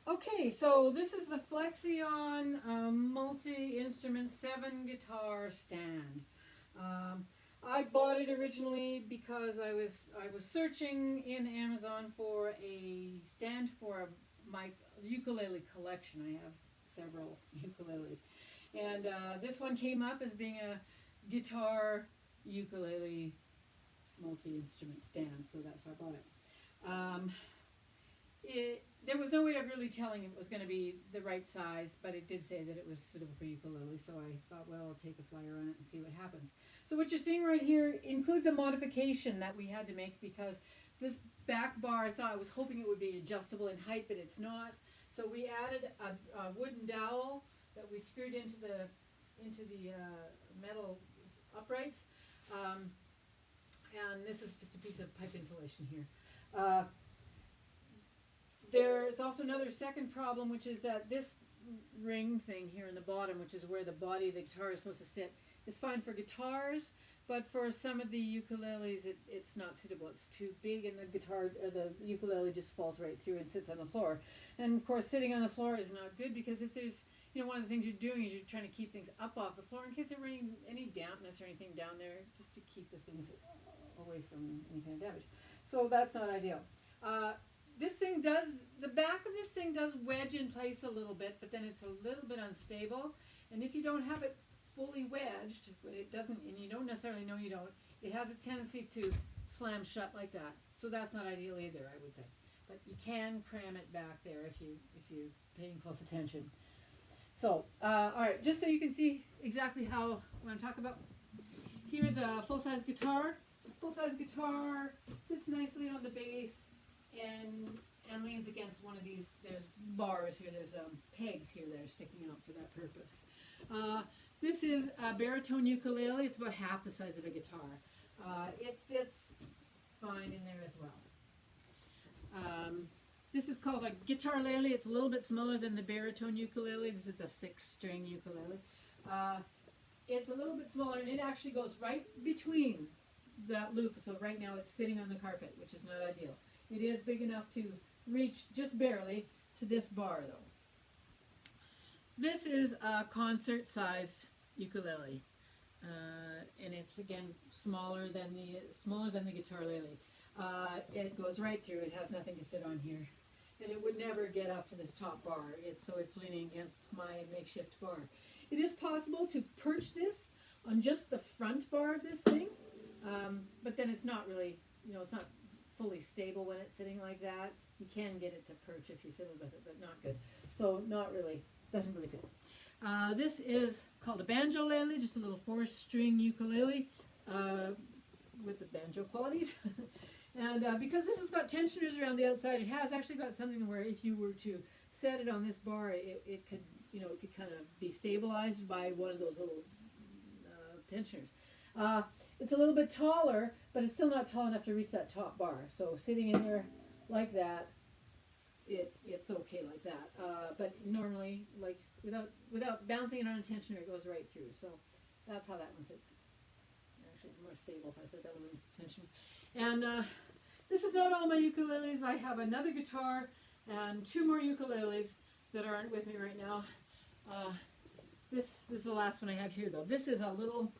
Okay, so this is the Flexzion multi-instrument 7 guitar stand. Um, I bought it originally because I was searching in Amazon for a stand for my ukulele collection. I have several ukuleles, and this one came up as being a guitar ukulele multi-instrument stand, so that's why I bought it. Um, there was no way of really telling if it was going to be the right size, but it did say that it was suitable for ukulele, so I thought, well, I'll take a flyer on it and see what happens. So what you're seeing right here includes a modification that we had to make because this back bar, I was hoping it would be adjustable in height, but it's not. So we added a wooden dowel that we screwed into the metal uprights, um, and this is just a piece of pipe insulation here. Uh, There's also another second problem, which is that this ring thing here in the bottom, which is where the body of the guitar is supposed to sit, is fine for guitars, but for some of the ukuleles, it's not suitable. It's too big, and the ukulele just falls right through and sits on the floor. And of course, sitting on the floor is not good because if there's, one of the things you're doing is you're trying to keep things up off the floor in case there's any dampness or anything down there, just to keep the things away from any kind of damage. So that's not ideal. Uh, the back of this thing does wedge in place a little bit, but then it's a little bit unstable. And if you don't have it fully wedged, but it doesn't, and you don't necessarily know you don't, it has a tendency to slam shut like that. So that's not ideal either, I would say. But you can cram it back there if you're paying close attention. So, all right, just so you can see exactly what I'm talking about. Here's a full-size guitar. Full-size guitar sits nicely on the bass and leans against one of these. There's bars here. There's pegs here that are sticking out for that purpose. This is a baritone ukulele. It's about half the size of a guitar. It sits fine in there as well. This is called a guitar lele. It's a little bit smaller than the baritone ukulele. This is a 6-string ukulele. It's a little bit smaller, and it actually goes right between that loop. So right now it's sitting on the carpet, which is not ideal. It is big enough to reach just barely to this bar, though. This is a concert-sized ukulele, and it's again smaller than the guitar lele. It goes right through. It has nothing to sit on here, and it would never get up to this top bar. So it's leaning against my makeshift bar. It is possible to perch this on just the front bar of this thing, but then it's not really, it's not fully stable when it's sitting like that. You can get it to perch if you fiddle with it, but not good. So not really, doesn't really fit. This is called a banjo lele, just a little 4-string ukulele with the banjo qualities. And because this has got tensioners around the outside, it has actually got something where if you were to set it on this bar, it could, it could kind of be stabilized by one of those little tensioners. It's a little bit taller, but it's still not tall enough to reach that top bar. So sitting in there like that, it's okay like that. But normally, like without bouncing it on a tensioner, it goes right through. So that's how that one sits. Actually, it's more stable if I set that on a tensioner. And this is not all my ukuleles. I have another guitar and 2 more ukuleles that aren't with me right now. This is the last one I have here, though. This is a little,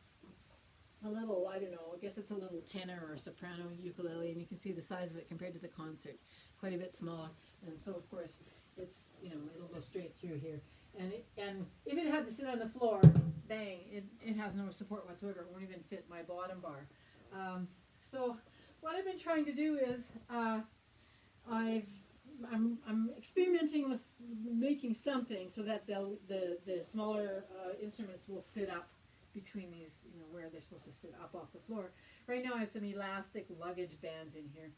I don't know, I guess it's a little tenor or soprano ukulele, and you can see the size of it compared to the concert, quite a bit smaller. And so, of course, it's, it'll go straight through here. And if it had to sit on the floor, bang, it has no support whatsoever. It won't even fit my bottom bar. So what I've been trying to do is I'm experimenting with making something so that the smaller instruments will sit up between these, where they're supposed to sit up off the floor. Right now I have some elastic luggage bands in here.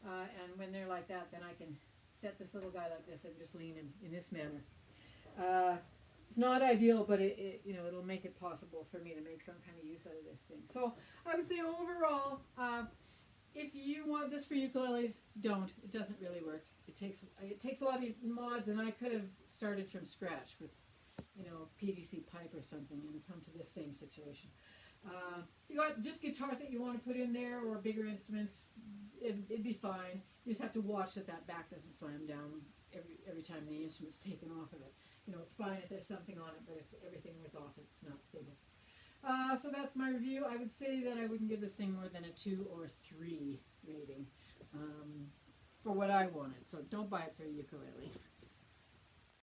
And when they're like that, then I can set this little guy like this and just lean in this manner. It's not ideal, but it'll make it possible for me to make some kind of use out of this thing. So I would say overall, if you want this for ukuleles, don't. It doesn't really work. It takes a lot of mods, and I could have started from scratch with, PVC pipe or something and come to this same situation. You got just guitars that you want to put in there or bigger instruments, it'd be fine. You just have to watch that back doesn't slam down every time the instrument's taken off of it. You know, it's fine if there's something on it, but if everything was off, it's not stable. So that's my review. I would say that I wouldn't give this thing more than a 2 or 3 rating for what I wanted. So don't buy it for a ukulele.